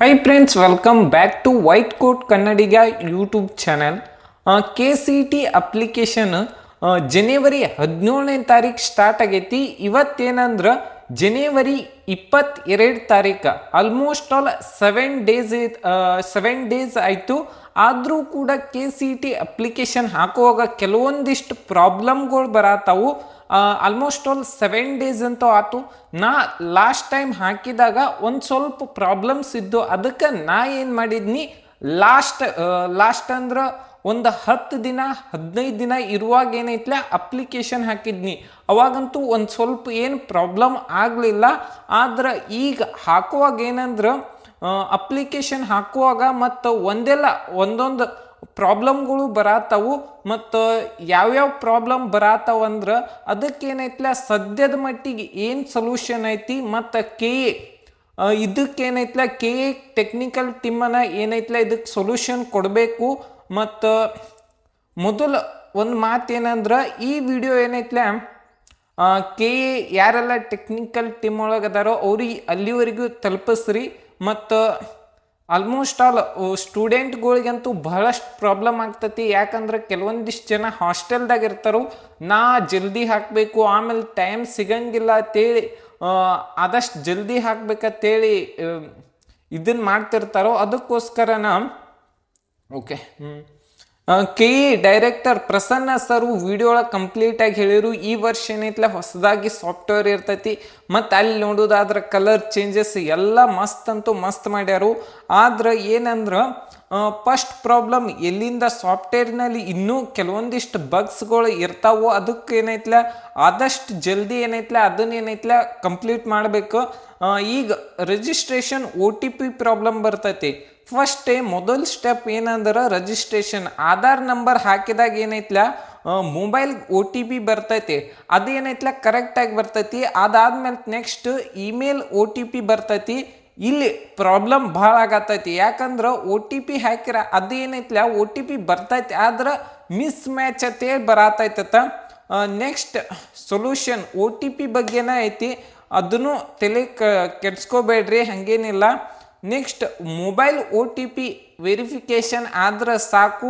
Hi friends, welcome back to White Coat Kannadiga YouTube channel. K C T application ಜನವರಿ 17ನೇ ತಾರೀಕು start ಆಗೈತಿ. ಇವತ್ತೇನಂದ್ರೆ ಜನವರಿ 22 ತಾರೀಕು ಆಲ್ಮೋಸ್ಟ್ ಆಲ್ 7 ಡೇಸ್ ಆಯಿತು. ಆದರೂ ಕೂಡ ಕೆ ಸಿ ಟಿ ಅಪ್ಲಿಕೇಶನ್ ಹಾಕುವಾಗ ಕೆಲವೊಂದಿಷ್ಟು ಪ್ರಾಬ್ಲಮ್ಗಳು ಬರತ್ತಾವು. ಆಲ್ಮೋಸ್ಟ್ ಆಲ್ 7 ಡೇಸ್ ಅಂತೂ ಆಯ್ತು. ನಾ ಲಾಸ್ಟ್ ಟೈಮ್ ಹಾಕಿದಾಗ ಒಂದು ಸ್ವಲ್ಪ ಪ್ರಾಬ್ಲಮ್ಸ್ ಇದ್ದು, ಅದಕ್ಕೆ ನಾ ಏನು ಮಾಡಿದ್ನಿ, ಲಾಸ್ಟ್ ಅಂದ್ರೆ ಒಂದು 10 ದಿನ 15 ದಿನ ಇರುವಾಗ ಏನೈತ್ಲ ಅಪ್ಲಿಕೇಶನ್ ಹಾಕಿದ್ನಿ. ಅವಾಗಂತೂ ಒಂದು ಸ್ವಲ್ಪ ಏನು ಪ್ರಾಬ್ಲಮ್ ಆಗಲಿಲ್ಲ. ಆದ್ರೆ ಈಗ ಹಾಕುವಾಗ ಏನಂದ್ರೆ ಅಪ್ಲಿಕೇಶನ್ ಹಾಕುವಾಗ ಮತ್ತು ಒಂದೊಂದು ಪ್ರಾಬ್ಲಮ್ಗಳು ಬರತ್ತವು. ಮತ್ತು ಯಾವ್ಯಾವ ಪ್ರಾಬ್ಲಮ್ ಬರತ್ತವಂದ್ರೆ ಅದಕ್ಕೇನೈತ್ಲ ಸದ್ಯದ ಮಟ್ಟಿಗೆ ಏನು ಸೊಲ್ಯೂಷನ್ ಐತಿ, ಮತ್ತು ಇದಕ್ಕೇನೈತ್ಲ ಟೆಕ್ನಿಕಲ್ ಟೀಮನ್ನ ಏನೈತ್ಲ ಇದಕ್ಕೆ ಸೊಲ್ಯೂಷನ್ ಕೊಡಬೇಕು. ಮತ್ತು ಮೊದಲು ಒಂದು ಮಾತೇನಂದ್ರೆ ಈ ವಿಡಿಯೋ ಏನೈತ್ಲ ಯಾರೆಲ್ಲ ಟೆಕ್ನಿಕಲ್ ಟೀಮ್ ಒಳಗೆ ಅದಾರೋ ಅವ್ರಿಗೆ ಅಲ್ಲಿವರೆಗೂ ತಲುಪಿಸ್ರಿ. ಮತ್ತು ಆಲ್ಮೋಸ್ಟ್ ಆಲ್ ಸ್ಟೂಡೆಂಟ್ಗಳಿಗಂತೂ ಬಹಳಷ್ಟು ಪ್ರಾಬ್ಲಮ್ ಆಗ್ತತಿ. ಯಾಕಂದ್ರೆ ಕೆಲವೊಂದಿಷ್ಟು ಜನ ಹಾಸ್ಟೆಲ್ದಾಗ ಇರ್ತಾರೋ, ನಾ ಜಲ್ದಿ ಹಾಕಬೇಕು ಆಮೇಲೆ ಟೈಮ್ ಸಿಗಂಗಿಲ್ಲ ಅಂತೇಳಿ ಆದಷ್ಟು ಜಲ್ದಿ ಹಾಕ್ಬೇಕಂತೇಳಿ ಇದನ್ನು ಮಾಡ್ತಿರ್ತಾರೋ. ಅದಕ್ಕೋಸ್ಕರನ okay K director Prasanna sir video ಒಳಗೆ ಕಂಪ್ಲೀಟಾಗಿ ಹೇಳಿರು, ಈ ವರ್ಷ ಏನೈತ್ಲ ಹೊಸದಾಗಿ ಸಾಫ್ಟ್ವೇರ್ ಇರ್ತೈತಿ. ಮತ್ತು ಅಲ್ಲಿ ನೋಡೋದಾದ್ರೆ ಕಲರ್ ಚೇಂಜಸ್ ಎಲ್ಲ ಮಸ್ತ್ ಅಂತೂ ಮಸ್ತ್ ಮಾಡ್ಯಾರು. ಆದ್ರೆ ಏನಂದ್ರೆ ಫಸ್ಟ್ ಪ್ರಾಬ್ಲಮ್ ಎಲ್ಲಿಂದ ಸಾಫ್ಟ್ವೇರ್ನಲ್ಲಿ ಇನ್ನೂ ಕೆಲವೊಂದಿಷ್ಟು ಬಗ್ಸ್ಗಳು ಇರ್ತಾವೋ, ಅದಕ್ಕೆ ಏನೈತ್ಲ ಆದಷ್ಟು ಜಲ್ದಿ ಏನೈತ್ಲ ಅದನ್ನೇನೈತ್ಲ ಕಂಪ್ಲೀಟ್ ಮಾಡಬೇಕು. ಈಗ ರಿಜಿಸ್ಟ್ರೇಷನ್ OTP ಪ್ರಾಬ್ಲಮ್ ಬರ್ತೈತಿ. ಮೊದಲ ಸ್ಟೆಪ್ ಏನಂದ್ರೆ ರಿಜಿಸ್ಟ್ರೇಷನ್ ಆಧಾರ್ ನಂಬರ್ ಹಾಕಿದಾಗ ಏನೈತ್ಲ ಮೊಬೈಲ್ OTP ಬರ್ತೈತಿ. ಅದೇನೈತ್ಲ ಕರೆಕ್ಟಾಗಿ ಬರ್ತೈತಿ. ಅದಾದ್ಮೇಲೆ ನೆಕ್ಸ್ಟ್ ಇಮೇಲ್ OTP ಬರ್ತೈತಿ. ಇಲ್ಲಿ ಪ್ರಾಬ್ಲಮ್ ಭಾಳ ಆಗತೈತಿ. ಯಾಕಂದ್ರೆ OTP ಹಾಕಿರ ಅದೇನೈತ್ಲ OTP ಬರ್ತೈತಿ, ಆದ್ರೆ ಮಿಸ್ ಮ್ಯಾಚ್ ಅಂತೇಳಿ ಬರತೈತ. ನೆಕ್ಸ್ಟ್ ಸೊಲ್ಯೂಷನ್ OTP ಬಗ್ಗೆನ ಐತಿ, ಅದನ್ನು ತಲೆ ಕೆಡ್ಸ್ಕೋಬೇಡ್ರಿ, ಹಂಗೇನಿಲ್ಲ. ನೆಕ್ಸ್ಟ್ ಮೊಬೈಲ್ OTP ವೆರಿಫಿಕೇಶನ್ ಆದ್ರೆ ಸಾಕು.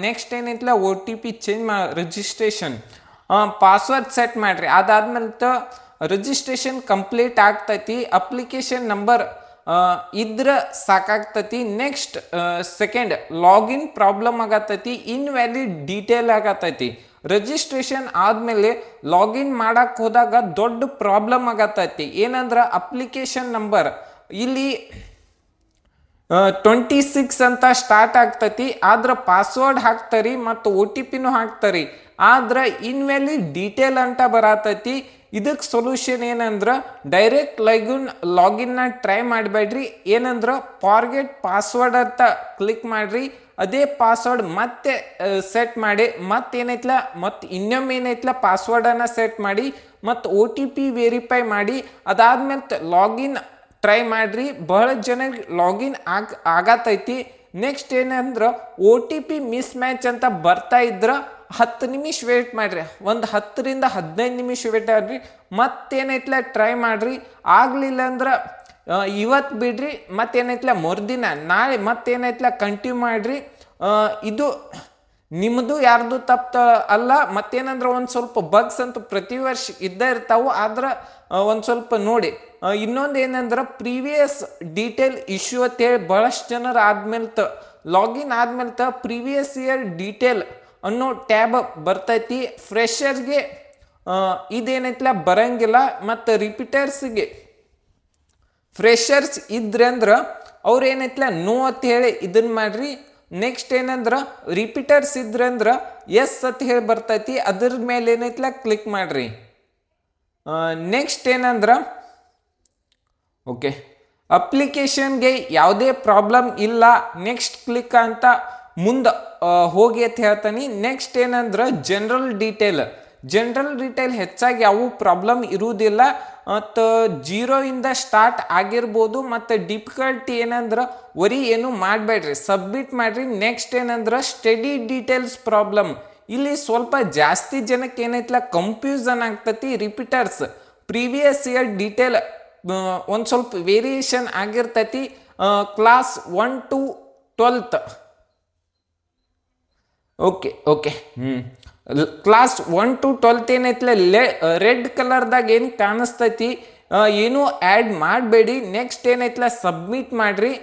ನೆಕ್ಸ್ಟ್ ಏನೈತ್ಲ OTP change registration password set ಮಾಡ್ರಿ. ಅದಾದ್ಮೇಲೆ ರಿಜಿಸ್ಟ್ರೇಷನ್ ಕಂಪ್ಲೀಟ್ ಆಗ್ತೈತಿ. ಅಪ್ಲಿಕೇಶನ್ ನಂಬರ್ ಇದ್ರೆ ಸಾಕಾಗ್ತೈತಿ. ನೆಕ್ಸ್ಟ್ ಸೆಕೆಂಡ್ ಲಾಗಿನ್ ಪ್ರಾಬ್ಲಮ್ ಆಗತೈತಿ, ಇನ್ವ್ಯಾಲಿಡ್ ಡೀಟೇಲ್ ಆಗತೈತಿ. ರಿಜಿಸ್ಟ್ರೇಷನ್ ಆದಮೇಲೆ ಲಾಗಿನ್ ಮಾಡಕ್ಕೆ ಹೋದಾಗ ದೊಡ್ಡ ಪ್ರಾಬ್ಲಮ್ ಆಗತೈತಿ. ಏನಂದ್ರೆ ಅಪ್ಲಿಕೇಶನ್ ನಂಬರ್ ಇಲ್ಲಿ 26 ಅಂತ ಸ್ಟಾರ್ಟ್ ಆಗ್ತೈತಿ. ಆದ್ರೆ ಪಾಸ್ವರ್ಡ್ ಹಾಕ್ತಾರಿ ಮತ್ತು OTPನೂ ಹಾಕ್ತಾರಿ, ಆದ್ರೆ ಇನ್ವ್ಯಾಲಿಡ್ ಡೀಟೇಲ್ ಅಂತ ಬರತೈತಿ. ಇದಕ್ಕೆ ಸೊಲ್ಯೂಷನ್ ಏನಂದ್ರೆ ಡೈರೆಕ್ಟ್ ಲಾಗಿನ್ನ ಟ್ರೈ ಮಾಡಬೇಡ್ರಿ. ಏನಂದ್ರೆ ಫಾರ್ಗೆಟ್ ಪಾಸ್ವರ್ಡ್ ಅಂತ ಕ್ಲಿಕ್ ಮಾಡ್ರಿ. ಅದೇ ಪಾಸ್ವರ್ಡ್ ಮತ್ತೆ ಸೆಟ್ ಮಾಡಿ, ಮತ್ತೇನೈತ್ಲ ಇನ್ನೊಮ್ಮೆ ಏನೈತ್ಲ ಪಾಸ್ವರ್ಡನ್ನು ಸೆಟ್ ಮಾಡಿ ಮತ್ತು OTP ವೆರಿಫೈ ಮಾಡಿ. ಅದಾದ್ಮೇಲೆ ಲಾಗಿನ್ ಟ್ರೈ ಮಾಡ್ರಿ. ಬಹಳ ಜನರಿಗೆ ಲಾಗಿನ್ ಆಗತೈತಿ. ನೆಕ್ಸ್ಟ್ ಏನಂದ್ರೆ OTP ಮಿಸ್ ಮ್ಯಾಚ್ ಅಂತ ಬರ್ತಾ ಇದ್ರೆ 10 ನಿಮಿಷ ವೇಟ್ ಮಾಡ್ರಿ. ಒಂದು 10 ರಿಂದ 15 ನಿಮಿಷ ವೇಟ್ ಮಾಡ್ರಿ. ಮತ್ತೇನೈತ್ಲ ಟ್ರೈ ಮಾಡ್ರಿ. ಆಗಲಿಲ್ಲ ಅಂದ್ರೆ ಇವತ್ತು ಬಿಡ್ರಿ, ಮತ್ತೇನೈತ್ಲ ಮರುದಿನ ನಾಳೆ ಮತ್ತೇನೈತ್ಲ ಕಂಟಿನ್ಯೂ ಮಾಡ್ರಿ. ಇದು ನಿಮ್ಮದು ಯಾರ್ದು ತಪ್ಪ ಅಲ್ಲ. ಮತ್ತೇನಂದ್ರೆ ಒಂದು ಸ್ವಲ್ಪ ಬಗ್ಸ್ ಅಂತೂ ಪ್ರತಿ ವರ್ಷ ಇದ್ದೇ ಇರ್ತಾವು, ಆದ್ರೆ ಒಂದು ಸ್ವಲ್ಪ ನೋಡಿ. ಇನ್ನೊಂದು ಏನಂದ್ರೆ ಪ್ರೀವಿಯಸ್ ಡೀಟೇಲ್ ಇಶ್ಯೂ ಅಂತೇಳಿ ಬಹಳಷ್ಟು ಜನರು ಆದ್ಮೇಲೆ ಲಾಗಿನ್ ಆದ್ಮೇಲೆ ಪ್ರೀವಿಯಸ್ ಇಯರ್ ಡೀಟೇಲ್ ಅನ್ನೋ ಟ್ಯಾಬ್ ಬರ್ತೈತಿ. ಫ್ರೆಷರ್ಗೆ ಇದೇನೈತ್ಲ ಬರಂಗಿಲ್ಲ. ಮತ್ತು ರಿಪೀಟರ್ಸ್ಗೆ ಫ್ರೆಷರ್ಸ್ ಇದ್ರೆ ಅಂದ್ರೆ ಅವ್ರು ಏನೈತ್ಲ ನೋ ಅಂತ ಹೇಳಿ ಇದನ್ನ ಮಾಡ್ರಿ. ನೆಕ್ಸ್ಟ್ ಏನಂದ್ರೆ ರಿಪೀಟರ್ಸ್ ಇದ್ರಂದ್ರೆ ಎಸ್ ಅಂತ ಹೇಳಿ ಬರ್ತೈತಿ, ಅದ್ರ ಮೇಲೆ ಏನೈತ್ಲ ಕ್ಲಿಕ್ ಮಾಡ್ರಿ. ನೆಕ್ಸ್ಟ್ ಏನಂದ್ರೆ ಓಕೆ ಅಪ್ಲಿಕೇಶನ್ಗೆ ಯಾವುದೇ ಪ್ರಾಬ್ಲಮ್ ಇಲ್ಲ, ನೆಕ್ಸ್ಟ್ ಕ್ಲಿಕ್ ಅಂತ ಮುಂದೆ ಹೋಗಿ ಅಂತ ಹೇಳ್ತಾನೆ. ನೆಕ್ಸ್ಟ್ ಏನಂದ್ರೆ ಜನರಲ್ ಡೀಟೇಲ್ ಹೆಚ್ಚಾಗಿ ಯಾವ ಪ್ರಾಬ್ಲಮ್ ಇರುವುದಿಲ್ಲ. ಮತ್ತು 0 ಇಂದ ಸ್ಟಾರ್ಟ್ ಆಗಿರ್ಬೋದು. ಮತ್ತು ಡಿಫಿಕಲ್ಟಿ ಏನಂದ್ರೆ ಏನು ಮಾಡಬೇಡ್ರಿ, ಸಬ್ಮಿಟ್ ಮಾಡ್ರಿ. ನೆಕ್ಸ್ಟ್ ಏನಂದ್ರೆ ಸ್ಟಡಿ ಡೀಟೇಲ್ಸ್ ಪ್ರಾಬ್ಲಮ್, ಇಲ್ಲಿ ಸ್ವಲ್ಪ ಜಾಸ್ತಿ ಜನಕ್ಕೆ ಏನೈತ್ಲ ಕನ್ಫ್ಯೂಷನ್ ಆಗ್ತತಿ. ರಿಪೀಟರ್ಸ್ ಪ್ರೀವಿಯಸ್ ಇಯರ್ ಡೀಟೇಲ್ ಒಂದು ಸ್ವಲ್ಪ ವೇರಿಯೇಷನ್ ಆಗಿರ್ತೈತಿ. Class 1 to 12th. Okay class 1 to 12th ಏನೈತ್ಲ ರೆಡ್ ಕಲರ್ದಾಗ ಏನು ಕಾಣಿಸ್ತೈತಿ ಏನು ಆ್ಯಡ್ ಮಾಡಬೇಡಿ. ನೆಕ್ಸ್ಟ್ ಏನೈತ್ಲ ಸಬ್ಮಿಟ್ ಮಾಡ್ರಿ.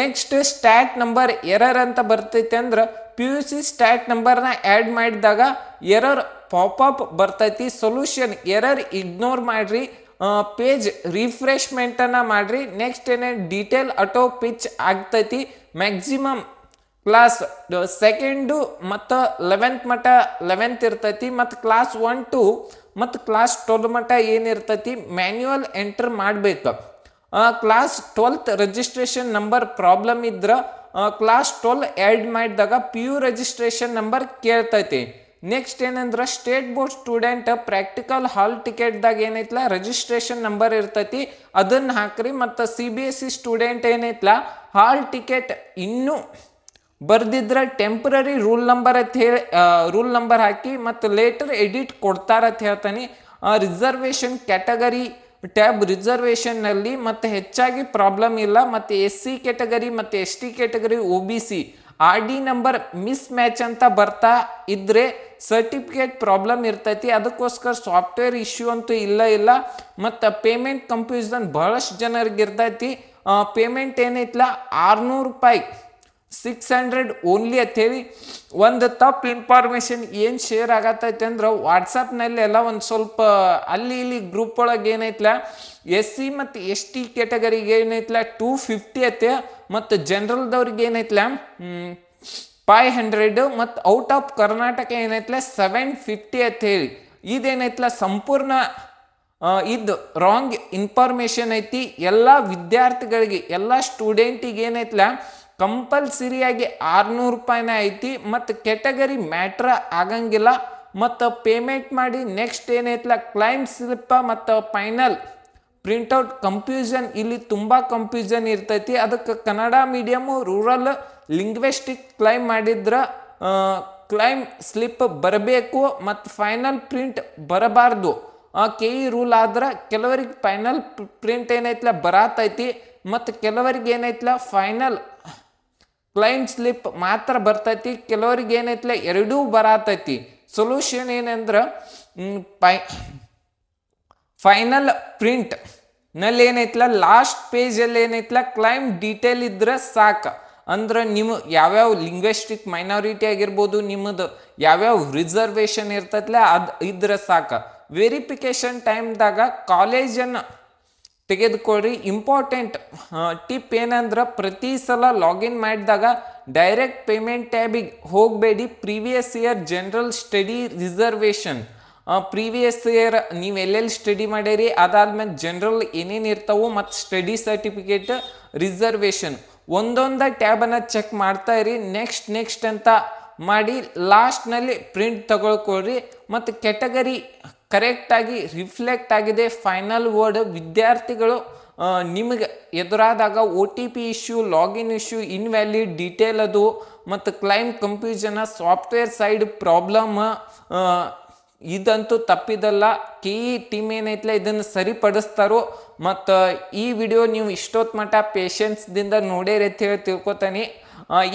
ನೆಕ್ಸ್ಟ್ ಸ್ಟ್ಯಾಟ್ ನಂಬರ್ ಎರರ್ ಅಂತ ಬರ್ತೈತಿ ಅಂದ್ರೆ PUC ಸ್ಟ್ಯಾಟ್ ನಂಬರ್ನ ಆ್ಯಡ್ ಮಾಡಿದಾಗ ಎರರ್ ಪಾಪಪ್ ಬರ್ತೈತಿ. ಸೊಲ್ಯೂಷನ್ ಎರರ್ ಇಗ್ನೋರ್ ಮಾಡ್ರಿ, ಪೇಜ್ ರಿಫ್ರೆಶ್ಮೆಂಟನ್ನು ಮಾಡ್ರಿ. ನೆಕ್ಸ್ಟ್ ಏನೇ ಡೀಟೇಲ್ ಆಟೋ ಪಿಚ್ ಆಗ್ತೈತಿ. ಮ್ಯಾಕ್ಸಿಮಮ್ ಕ್ಲಾಸ್ 2nd ಮತ್ತು 11th ಮಟ್ಟ 11th ಇರ್ತೈತಿ. ಮತ್ತು ಕ್ಲಾಸ್ 1 to ಮತ್ತು ಕ್ಲಾಸ್ 12 ಮಟ್ಟ ಏನಿರ್ತೈತಿ ಮ್ಯಾನ್ಯುವಲ್ ಎಂಟರ್ ಮಾಡಬೇಕು. Class 12th registration number problem ಇದ್ರೆ ಕ್ಲಾಸ್ 12 ಆ್ಯಡ್ ಮಾಡಿದಾಗ PU ರಿಜಿಸ್ಟ್ರೇಷನ್ ನಂಬರ್ ಕೇಳ್ತೈತಿ. ನೆಕ್ಸ್ಟ್ ಏನಂದ್ರೆ ಸ್ಟೇಟ್ ಬೋರ್ಡ್ ಸ್ಟೂಡೆಂಟ್ ಪ್ರಾಕ್ಟಿಕಲ್ ಹಾಲ್ ಟಿಕೆಟ್ದಾಗ ಏನೈತ್ಲ ರಿಜಿಸ್ಟ್ರೇಷನ್ ನಂಬರ್ ಇರ್ತೈತಿ, ಅದನ್ನು ಹಾಕ್ರಿ. ಮತ್ತು CBSE ಸ್ಟೂಡೆಂಟ್ ಏನೈತ್ಲ ಹಾಲ್ ಟಿಕೆಟ್ ಇನ್ನೂ ಬರ್ದಿದ್ರೆ ಟೆಂಪ್ರರಿ ರೂಲ್ ನಂಬರ್ ಅಂತ ಹೇಳಿ ರೂಲ್ ನಂಬರ್ ಹಾಕಿ ಮತ್ತು ಲೇಟರ್ ಎಡಿಟ್ ಕೊಡ್ತಾರಂತ ಹೇಳ್ತಾನೆ. ರಿಸರ್ವೇಷನ್ ಕ್ಯಾಟಗರಿ ಟ್ಯಾಬ್ ರಿಸರ್ವೇಷನ್ನಲ್ಲಿ ಮತ್ತು ಹೆಚ್ಚಾಗಿ ಪ್ರಾಬ್ಲಮ್ ಇಲ್ಲ. ಮತ್ತು SC ಕ್ಯಾಟಗರಿ ಮತ್ತು ST category OBC RD number miss match ಅಂತ ಬರ್ತಾ ಇದ್ರೆ ಸರ್ಟಿಫಿಕೇಟ್ ಪ್ರಾಬ್ಲಮ್ ಇರ್ತೈತಿ. ಅದಕ್ಕೋಸ್ಕರ ಸಾಫ್ಟ್ವೇರ್ ಇಶ್ಯೂ ಅಂತೂ ಇಲ್ಲ. ಮತ್ತು ಪೇಮೆಂಟ್ ಕನ್ಫ್ಯೂಷನ್ ಬಹಳಷ್ಟು ಜನರಿಗೆ ಇರ್ತೈತಿ. ಪೇಮೆಂಟ್ ಏನೈತ್ಲ 600 ರೂಪಾಯಿ 600 ಓನ್ಲಿ ಅಂತೇಳಿ ಒಂದು ತಪ್ಪು ಇನ್ಫಾರ್ಮೇಷನ್ ಏನು ಶೇರ್ ಆಗತ್ತೈತೆ ಅಂದ್ರೆ ವಾಟ್ಸಪ್ನಲ್ಲಿ ಎಲ್ಲ ಒಂದು ಸ್ವಲ್ಪ ಅಲ್ಲಿ ಇಲ್ಲಿ ಗ್ರೂಪ್ ಒಳಗೆ ಏನೈತ್ಲ SC ಮತ್ತು ST ಕ್ಯಾಟಗರಿಗೆ ಏನೈತ್ಲ 250 ಐತೆ, ಮತ್ತು ಜನರಲ್ದವ್ರಿಗೆ ಏನೈತ್ಲ 500, ಮತ್ತು ಔಟ್ ಆಫ್ ಕರ್ನಾಟಕ ಏನೈತ್ಲ 750 ಅಂತ ಹೇಳಿ ಇದೇನೈತ್ಲ ಸಂಪೂರ್ಣ ಇದು ರಾಂಗ್ ಇನ್ಫಾರ್ಮೇಷನ್ ಐತಿ. ಎಲ್ಲ ವಿದ್ಯಾರ್ಥಿಗಳಿಗೆ ಎಲ್ಲ ಸ್ಟೂಡೆಂಟಿಗೆ ಏನೈತ್ಲ ಕಂಪಲ್ಸರಿಯಾಗಿ 600 ರೂಪಾಯಿನ ಐತಿ. ಮತ್ತು ಕ್ಯಾಟಗರಿ ಮ್ಯಾಟ್ರ ಆಗಂಗಿಲ್ಲ. ಮತ್ತು ಪೇಮೆಂಟ್ ಮಾಡಿ ನೆಕ್ಸ್ಟ್ ಏನೈತ್ಲ ಕ್ಲೈಮ್ ಸ್ಲಿಪ್ ಮತ್ತು ಫೈನಲ್ ಪ್ರಿಂಟೌಟ್ ಕಂಪ್ಯೂಷನ್ ಇಲ್ಲಿ ತುಂಬ ಕಂಪ್ಯೂಷನ್ ಇರ್ತೈತಿ. ಅದಕ್ಕೆ Kannada medium rural linguistic claim ಮಾಡಿದ್ರೆ ಕ್ಲೈಮ್ ಸ್ಲಿಪ್ ಬರಬೇಕು ಮತ್ತು ಫೈನಲ್ ಪ್ರಿಂಟ್ ಬರಬಾರ್ದು. KE ರೂಲ್ ಆದ್ರೆ ಕೆಲವರಿಗೆ ಫೈನಲ್ ಪ್ರಿಂಟ್ ಏನೈತ್ಲ ಬರತೈತಿ ಮತ್ತು ಕೆಲವರಿಗೆ ಏನೈತ್ಲ ಫೈನಲ್ ಕ್ಲೈಮ್ ಸ್ಲಿಪ್ ಮಾತ್ರ ಬರ್ತೈತಿ. ಕೆಲವರಿಗೆ ಏನೈತ್ಲ ಎರಡೂ ಬರತೈತಿ. ಸೊಲ್ಯೂಷನ್ ಏನಂದ್ರೆ ಫೈನಲ್ ಪ್ರಿಂಟ್ ನಲ್ಲಿ ಏನೈತ್ಲ ಲಾಸ್ಟ್ ಪೇಜಲ್ಲಿ ಏನೈತ್ಲ ಕ್ಲೈಮ್ ಡೀಟೇಲ್ ಇದ್ರೆ ಸಾಕು. ಅಂದ್ರೆ ನೀವು ಯಾವ್ಯಾವ ಲಿಂಗ್ವಿಸ್ಟಿಕ್ ಮೈನಾರಿಟಿ ಆಗಿರ್ಬೋದು, ನಿಮ್ಮದು ಯಾವ್ಯಾವ ರಿಸರ್ವೇಷನ್ ಇರ್ತೈತ್ಲ ಅದು ಇದ್ರೆ ಸಾಕು. ವೆರಿಫಿಕೇಶನ್ ಟೈಮ್ದಾಗ ಕಾಲೇಜನ್ನು ತೆಗೆದುಕೊಳ್ಳ್ರಿ. ಇಂಪಾರ್ಟೆಂಟ್ ಟಿಪ್ ಏನಂದ್ರೆ ಪ್ರತಿ ಸಲ ಲಾಗಿನ್ ಮಾಡಿದಾಗ ಡೈರೆಕ್ಟ್ ಪೇಮೆಂಟ್ ಟ್ಯಾಬಿಗೆ ಹೋಗಬೇಡಿ. Previous year general study reservation previous year ನೀವು ಎಲ್ಲೆಲ್ಲಿ ಸ್ಟಡಿ ಮಾಡ್ಯಾರಿ ಅದಾದ್ಮೇಲೆ ಜನರಲ್ ಏನೇನು ಇರ್ತಾವೋ ಮತ್ತು ಸ್ಟಡಿ ಸರ್ಟಿಫಿಕೇಟ್ ರಿಸರ್ವೇಷನ್ ಒಂದೊಂದು ಟ್ಯಾಬನ್ನು ಚೆಕ್ ಮಾಡ್ತಾ ಇರಿ. ನೆಕ್ಸ್ಟ್ ಅಂತ ಮಾಡಿ ಲಾಸ್ಟ್ನಲ್ಲಿ ಪ್ರಿಂಟ್ ತಗೊಳ್ಕೊಳ್ರಿ. ಮತ್ತು ಕ್ಯಾಟಗರಿ ಕರೆಕ್ಟಾಗಿ ರಿಫ್ಲೆಕ್ಟ್ ಆಗಿದೆ ಫೈನಲ್ ವರ್ಡ್ ವಿದ್ಯಾರ್ಥಿಗಳು ನಿಮಗೆ ಎದುರಾದಾಗ OTP issue, login issue, invalid detail ಅದು ಮತ್ತು claim confusion, software side problem ಇದಂತೂ ತಪ್ಪಿದಲ್ಲ. KE ಟೀಮ್ ಏನೈತ್ಲ ಇದನ್ನು ಸರಿಪಡಿಸ್ತಾರೋ. ಮತ್ತು ಈ ವಿಡಿಯೋ ನೀವು ಇಷ್ಟೊತ್ತು ಮಟ್ಟ ಪೇಷನ್ಸ್ದಿಂದ ನೋಡೇರಿ ಅಂತ ಹೇಳಿ ತಿಳ್ಕೊತಾನೆ.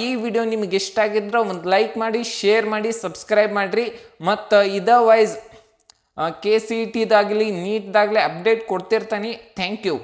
ಈ ವಿಡಿಯೋ ನಿಮ್ಗೆ ಇಷ್ಟ ಆಗಿದ್ರೆ ಒಂದು ಲೈಕ್ ಮಾಡಿ, ಶೇರ್ ಮಾಡಿ, ಸಬ್ಸ್ಕ್ರೈಬ್ ಮಾಡಿರಿ. ಮತ್ತು ಇದರ್ವೈಸ್ KCETದಾಗಲಿ ನೀಟ್ದಾಗಲಿ ಅಪ್ಡೇಟ್ ಕೊಡ್ತಿರ್ತಾನೆ. Thank you.